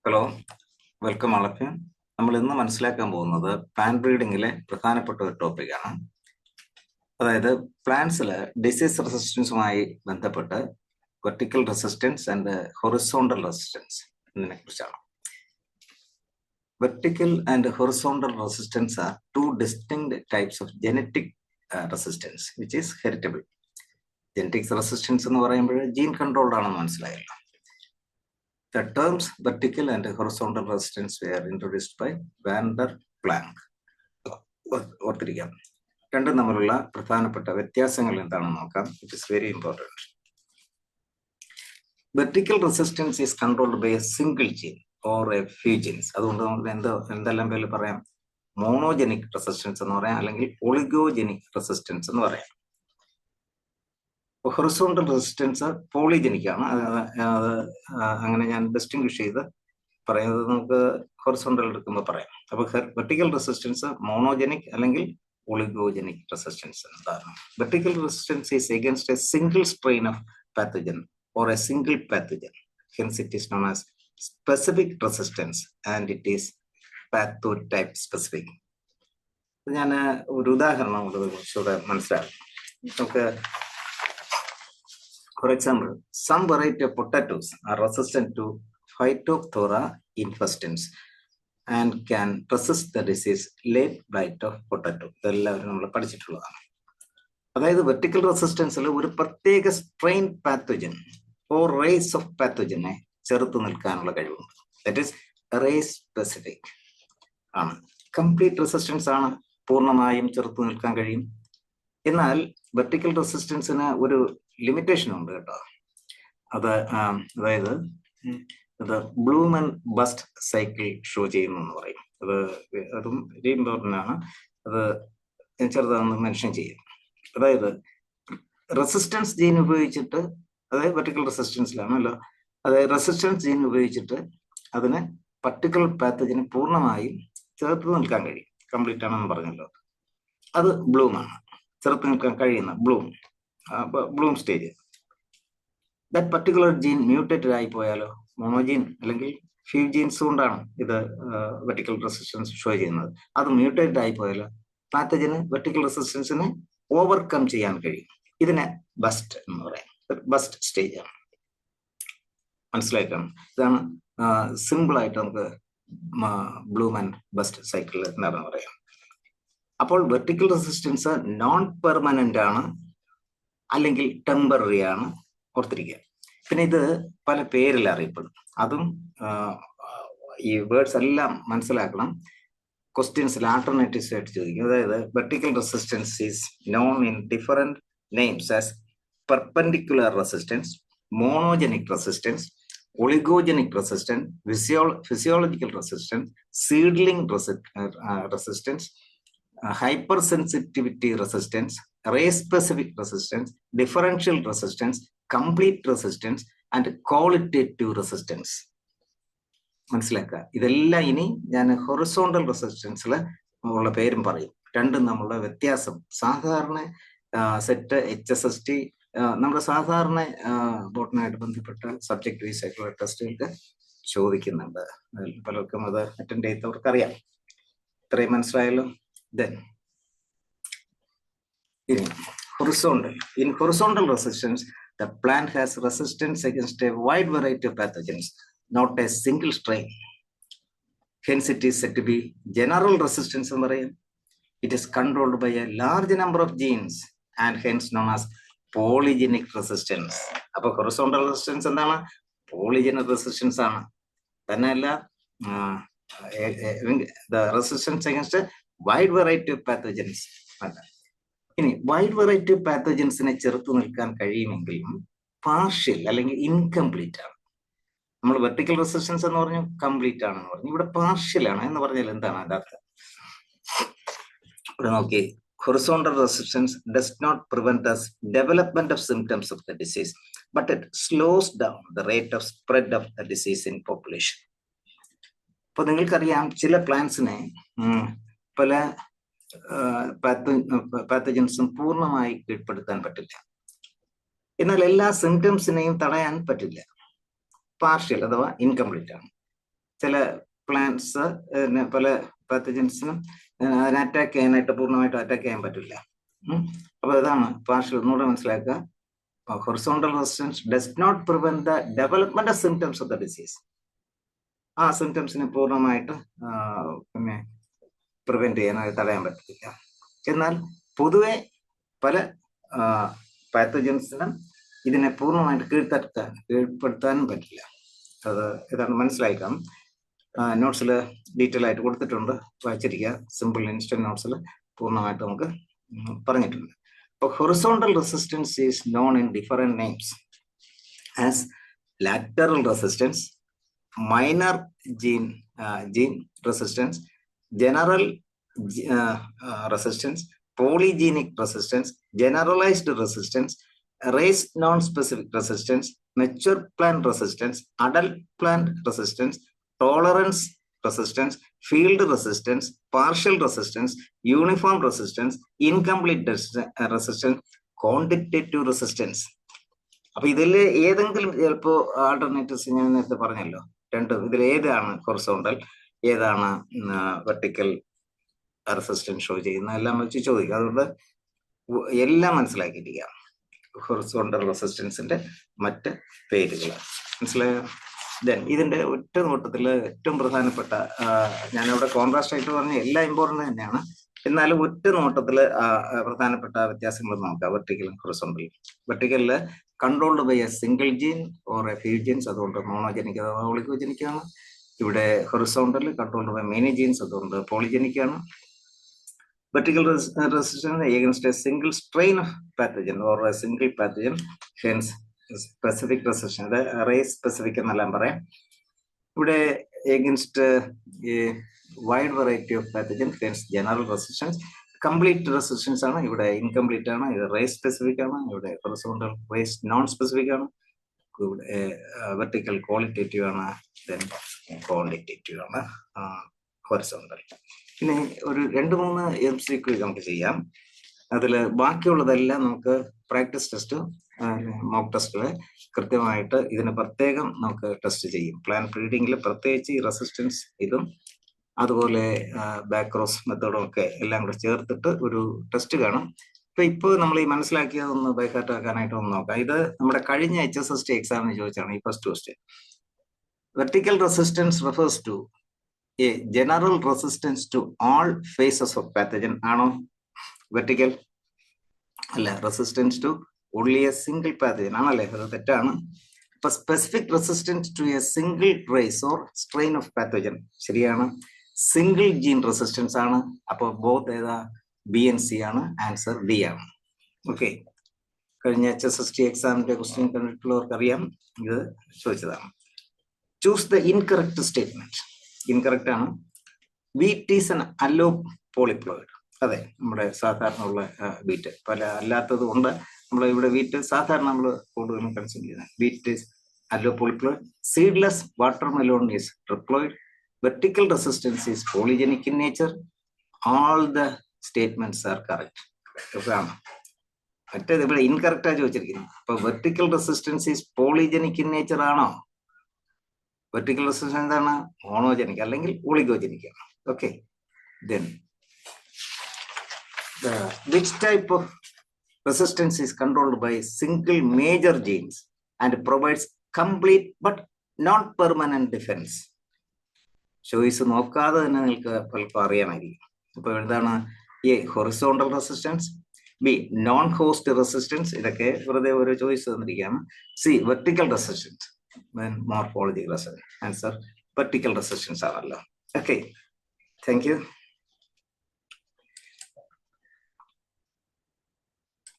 Hello, welcome all of you. നമ്മൾ ഇന്ന് മനസ്സിലാക്കാൻ പോകുന്നത് പ്ലാന്റ് ബ്രീഡിങ്ങിലെ പ്രധാനപ്പെട്ട ഒരു ടോപ്പിക്കാണ്. അതായത് പ്ലാന്റ്സിലെ ഡിസീസ് റെസിസ്റ്റൻസുമായി ബന്ധപ്പെട്ട് vertical resistance and horizontal resistance എന്നതിനെ കുറിച്ചാണ്. Vertical and horizontal resistance are two distinct types of genetic resistance which is heritable. Genetics resistance എന്ന് പറയുമ്പോൾ ജീൻ കൺട്രോൾഡ് ആണെന്ന് മനസ്സിലായല്ലോ. The terms vertical and horizontal resistance were introduced by Van der Planck. ഓർത്തിരിക്കാം. രണ്ടും തമ്മിലുള്ള പ്രധാനപ്പെട്ട വ്യത്യാസങ്ങൾ എന്താണെന്ന് നോക്കാം. It is very important. Vertical resistance is controlled by a single gene or a few genes. അതുകൊണ്ട് നമുക്ക് എന്തെല്ലാം പേര് പറയാം? മോണോജനിക് റെസിസ്റ്റൻസ് എന്ന് പറയാം, അല്ലെങ്കിൽ ഒളിഗോജനിക് റെസിസ്റ്റൻസ് എന്ന് പറയാം. ഹൊറിസോണ്ടൽ റെസിസ്റ്റൻസ് പോളിജനിക് ആണ്. അങ്ങനെ ഞാൻ ഡിസ്റ്റിംഗ്വിഷ് ചെയ്ത് പറയുന്നത് നമുക്ക് ഹൊറിസോണ്ടൽ എടുക്കുമ്പോൾ പറയാം. അപ്പൊ വെർട്ടിക്കൽ റെസിസ്റ്റൻസ് മോണോജനിക് അല്ലെങ്കിൽ ഒളിഗോജനിക് റെസിസ്റ്റൻസ് എന്താണ്? Vertical resistance is against a single strain of pathogen or a single pathogen. Hence it is known as specific resistance and it is pathotype specific. ഞാൻ ഒരു ഉദാഹരണം കുറച്ചുകൂടെ മനസ്സിലാക്കും. നമുക്ക് for example, some variety of potatoes are resistant to Phytophthora infestans and can resist the disease late blight of potato. ഇതെല്ലാവരും നമ്മൾ പഠിച്ചിട്ടുള്ളതാണ്. അതായത് vertical റെസിസ്റ്റൻസിൽ ഒരു പ്രത്യേക strain pathogen or race of പാത്തോജനെ ചെറുത്ത് നിൽക്കാനുള്ള കഴിവുണ്ട്. ദാറ്റ് ഈസ് റേസ് സ്പെസിഫിക് ആണ്. കംപ്ലീറ്റ് റെസിസ്റ്റൻസ് ആണ്, പൂർണ്ണമായും ചെറുത്ത് നിൽക്കാൻ കഴിയും. എന്നാൽ വെർട്ടിക്കൽ റെസിസ്റ്റൻസിന് ഒരു ലിമിറ്റേഷൻ ഉണ്ട് കേട്ടോ. അതായത് ഇത് bloom and bust cycle show ചെയ്യുന്നു എന്ന് പറയും. അതും വെരി ഇമ്പോർട്ടൻ്റ് ആണ്. അത് ചെറുതാണെന്ന് മെൻഷൻ ചെയ്യും. അതായത് റെസിസ്റ്റൻസ് ജീൻ ഉപയോഗിച്ചിട്ട്, അതായത് വെർട്ടിക്കൽ റെസിസ്റ്റൻസിലാണല്ലോ, അതായത് റെസിസ്റ്റൻസ് ജീൻ ഉപയോഗിച്ചിട്ട് അതിന് പർട്ടിക്കുലർ പാത്തജന് പൂർണ്ണമായും ചേർത്ത് നിൽക്കാൻ കഴിയും. കംപ്ലീറ്റ് ആണെന്ന് പറഞ്ഞല്ലോ. അത് ബ്ലൂം ആണ്, ചെറുത്ത് നിൽക്കാൻ കഴിയുന്ന bloom stage. That particular gene mutated ആയി പോയാലോ, മോണോജീൻ അല്ലെങ്കിൽ ഫ്യൂ ജീൻസ് കൊണ്ടാണ് ഇത് വെർട്ടിക്കൽ റെസിസ്റ്റൻസ് ഷോ ചെയ്യുന്നത്. അത് മ്യൂട്ടേറ്റഡ് ആയി പോയാലോ പാത്തജന് വെർട്ടിക്കൽ റെസിസ്റ്റൻസിനെ ഓവർകം ചെയ്യാൻ കഴിയും. ഇതിനെ ബസ്റ്റ് എന്ന് പറയാം. ബസ്റ്റ് സ്റ്റേജ് ആണ്. മനസ്സിലാക്കണം. ഇതാണ് സിമ്പിൾ ആയിട്ട് നമുക്ക് ബ്ലൂം ആൻഡ് ബസ്റ്റ് സൈക്കിൾ എന്താണെന്ന് പറയാം. അപ്പോൾ വെർട്ടിക്കൽ റെസിസ്റ്റൻസ് നോൺ പെർമനന്റ് ആണ്, അല്ലെങ്കിൽ ടെമ്പററി ആണ്. ഓർത്തിരിക്കുക. പിന്നെ ഇത് പല പേരിൽ അറിയപ്പെടും. അതും ഈ വേർഡ്സ് എല്ലാം മനസ്സിലാക്കണം. ക്വസ്റ്റ്യൻസിൽ ആൾട്ടർനേറ്റീവ്സ് ആയിട്ട് ചോദിക്കും. അതായത് vertical resistance is known in different names as perpendicular resistance, monogenic resistance, oligogenic resistance, physiological resistance, seedling resistance, hypersensitivity resistance, race specific resistance, differential resistance, complete resistance and qualitative resistance. മനസ്സിലാക്കുക. ഇതെല്ലാം ഇനി ഞാൻ horizontal റെസിസ്റ്റൻസിൽ ഉള്ള പേരും പറയും. രണ്ടും നമ്മളുടെ വ്യത്യാസം. സാധാരണ സെറ്റ് HSST നമ്മുടെ സാധാരണ ബോട്ടനായിട്ട് ബന്ധപ്പെട്ട സബ്ജക്ട് വൈസ് ആയിട്ടുള്ള ടെസ്റ്റുകൾക്ക് ചോദിക്കുന്നുണ്ട്. പലർക്കും അത് അറ്റൻഡ് ചെയ്തവർക്കറിയാം. ഇത്രയും മനസ്സിലായല്ലോ. Then in horizontal resistance, the plant has resistance against a wide variety of pathogens, not a single strain. Hence it is said to be general resistance. It is controlled by a large number of genes and hence known as polygenic resistance. അപ്പോൾ horizontal resistance എന്താണ്? Polygenic resistance ആണ്. തന്നെയല്ല the resistance against wide variety of pathogens അല്ല. ഇനി wide variety of പാത്തോജൻസിനെ ചെറുത്ത് നിൽക്കാൻ കഴിയുമെങ്കിലും partial അല്ലെങ്കിൽ ഇൻകംപ്ലീറ്റ് ആണ്. നമ്മൾ വെർട്ടിക്കൽ റെസിസ്റ്റൻസ് എന്ന് പറഞ്ഞു, കംപ്ലീറ്റ് ആണെന്ന് പറഞ്ഞു. ഇവിടെ പാർഷ്യൽ ആണ് എന്ന് പറഞ്ഞാൽ എന്താണ് അതിന്റെ അർത്ഥം? ഇവിടെ നോക്കി, horizontal resistance does not prevent the development of symptoms of the disease but it slows down the rate of spread of the disease in population. അപ്പൊ നിങ്ങൾക്കറിയാം, ചില പ്ലാന്റ്സിനെ പല പാത്തജൻസും പൂർണ്ണമായി കീഴ്പ്പെടുത്താൻ പറ്റില്ല. എന്നാൽ എല്ലാ സിംറ്റംസിനെയും തടയാൻ പറ്റില്ല. പാർഷ്യൽ അഥവാ ഇൻകംപ്ലീറ്റ് ആണ്. ചില പ്ലാന്റ്സ് പല പാത്തജൻസിനും അതിനെ അറ്റാക്ക് ചെയ്യാനായിട്ട് പൂർണ്ണമായിട്ടും അറ്റാക്ക് ചെയ്യാൻ പറ്റില്ല. അപ്പൊ ഇതാണ് പാർഷ്യൽ. ഒന്നുകൂടെ മനസ്സിലാക്കുക. Horizontal resistance does not prevent the development of symptoms of the disease. ആ സിംറ്റംസിനെ പൂർണ്ണമായിട്ട് പിന്നെ പ്രിവെന്റ് ചെയ്യാൻ, തടയാൻ പറ്റില്ല. എന്നാൽ പൊതുവെ പല പാത്തജൻസിനും ഇതിനെ പൂർണ്ണമായിട്ട് കീഴ്പ്പെടുത്താനും പറ്റില്ല. അത് ഇതാണ് മനസ്സിലാക്കാം. നോട്ട്സിൽ ഡീറ്റെയിൽ ആയിട്ട് കൊടുത്തിട്ടുണ്ട്, വായിച്ചിരിക്കുക. സിമ്പിൾ ഇൻസ്റ്റന്റ് നോട്ട്സിൽ പൂർണ്ണമായിട്ട് നമുക്ക് പറഞ്ഞിട്ടുണ്ട്. അപ്പോൾ horizontal resistance is known in different names as lateral resistance, minor gene resistance, general resistance, polygenic resistance, generalized resistance, raised non-specific resistance, mature plant resistance, adult plant resistance, tolerance resistance, field resistance, partial resistance, uniform resistance, incomplete resistance, quantitative resistance. അപ്പൊ ഇതിൽ ഏതെങ്കിലും ചിലപ്പോ alternatives ഞാൻ നേരത്തെ പറഞ്ഞല്ലോ, ഇതിൽ ഏതാണ് horizontal, ഏതാണ് വെർട്ടിക്കൽ റെസിസ്റ്റൻസ് ഷോ ചെയ്യുന്ന എല്ലാം വെച്ച് ചോദിക്കുക. അതുകൊണ്ട് എല്ലാം മനസ്സിലാക്കിയിരിക്കുക. ഹൊറിസോണ്ടൽ റെസിസ്റ്റൻസിന്റെ മറ്റ് പേരുകൾ മനസ്സിലായോ? ഇതിന്റെ ഒറ്റ നോട്ടത്തിൽ ഏറ്റവും പ്രധാനപ്പെട്ട, ഞാനിവിടെ കോൺട്രാസ്റ്റ് ആയിട്ട് പറഞ്ഞ എല്ലാം ഇമ്പോർട്ടൻ്റ് തന്നെയാണ്, എന്നാലും ഒറ്റ നോട്ടത്തിൽ പ്രധാനപ്പെട്ട വ്യത്യാസങ്ങൾ നോക്കാം. വെർട്ടിക്കലും ഹൊറിസോണ്ടലും. വെർട്ടിക്കലില് controlled by a single gene or a few genes, അതുകൊണ്ട് മോണോജനിക് അഥവാ ഒളിഗോജനിക് ആണ്. ഇവിടെ horizontal controlled by many genes, അതുകൊണ്ട് പോളിജനിക് ആണ്. Vertical resistance against a single strain of pathogen or a single pathogen, hence specific resistance. The array specific എന്നെല്ലാം പറയാം. ഇവിടെ against a wide variety of pathogen, hence general resistance. Complete resistance ആണ്, ഇവിടെ incomplete ആണ്. ഇത് race specific ആണ്, ഇവിടെ horizontal race non specific ആണ്. ഇവിടെ vertical qualitative ആണ്, then quantitative ആണ് horizontal. പിന്നെ ഒരു 2-3 MCQ നമുക്ക് ചെയ്യാം. അതിൽ ബാക്കിയുള്ളതെല്ലാം നമുക്ക് പ്രാക്ടീസ് ടെസ്റ്റ്, മോക്ക് ടെസ്റ്റുകൾ കൃത്യമായിട്ട് ഇതിന് പ്രത്യേകം നമുക്ക് ടെസ്റ്റ് ചെയ്യും. പ്ലാൻ റീഡിങ്ങിൽ പ്രത്യേകിച്ച് ഈ റെസിസ്റ്റൻസ് ഇതും അതുപോലെ ബാക്ക്ക്രോസ് മെത്തേഡും ഒക്കെ എല്ലാം കൂടെ ചേർത്തിട്ട് ഒരു ടെസ്റ്റ് കാണും. ഇപ്പോൾ നമ്മൾ ഈ മനസ്സിലാക്കിയതൊന്ന് ബൈഹാർട്ട് ആക്കാനായിട്ട് ഒന്ന് നോക്കാം. ഇത് നമ്മുടെ കഴിഞ്ഞ HSST എക്സാമിന് ചോദിച്ചാണ് ഈ first question. Vertical resistance refers to a general resistance to all phases of pathogen. ആണോ വെർട്ടിക്കൽ? അല്ല, resistance to only a single pathogen ആണല്ലേ? അത് തെറ്റാണ്. ഇപ്പൊ specific resistance to a single race or strain of pathogen ശരിയാണ്. സിംഗിൾ ജീൻ റെസിസ്റ്റൻസ് ആണ്. അപ്പൊ ബോത്ത് ഏതാ? B and C ആണ്. ആൻസർ D ആണ്. ഓക്കെ, കഴിഞ്ഞ HSST എക്സാമിന്റെ ക്വസ്റ്റ്യൻ കണ്ടിട്ടുള്ളവർക്ക് അറിയാം, ഇത് ചോദിച്ചതാണ്. Choose the incorrect statement. Incorrect ആണ്. വീറ്റ് ഈസ് എൻ അല്ലോ പോളിപ്ലോയിഡ്. അതെ, നമ്മുടെ സാധാരണ ഉള്ള വീറ്റ്. പല അല്ലാത്തത് കൊണ്ട് നമ്മൾ ഇവിടെ വീറ്റ് സാധാരണ നമ്മൾ കൂടുതലും കൺസ്യൂം ചെയ്യുന്നത്. വീറ്റ് ഈസ് അല്ലോ polyploid. Seedless watermelon is triploid. Vertical resistance is polygenic in nature. All the statements are correct ആണ്. മറ്റേത് ഇവിടെ ഇൻകറക്റ്റാ ചോദിച്ചിരിക്കുന്നത്. അപ്പൊ vertical resistance is polygenic in nature ആണോ? വെർട്ടിക്കൽ റെസിസ്റ്റൻസ് എന്താണ്? മോണോജനിക് അല്ലെങ്കിൽ ഒളിഗോജനിക് ആണ്. Okay, then which type of resistance is controlled by single major genes and provides complete but not permanent defense? Choice നോക്കാതെ തന്നെ നിങ്ങൾക്ക് പലപ്പോൾ അറിയാമായിരിക്കും. അപ്പൊ എന്താണ്? A horizontal resistance, B non host resistance, ഇതൊക്കെ വെറുതെ ഒരു ചോയ്സ് തന്നിരിക്കുകയാണ്. C vertical resistance, then morphology resistance. Answer vertical resistance ആണല്ലോ. Okay, thank you.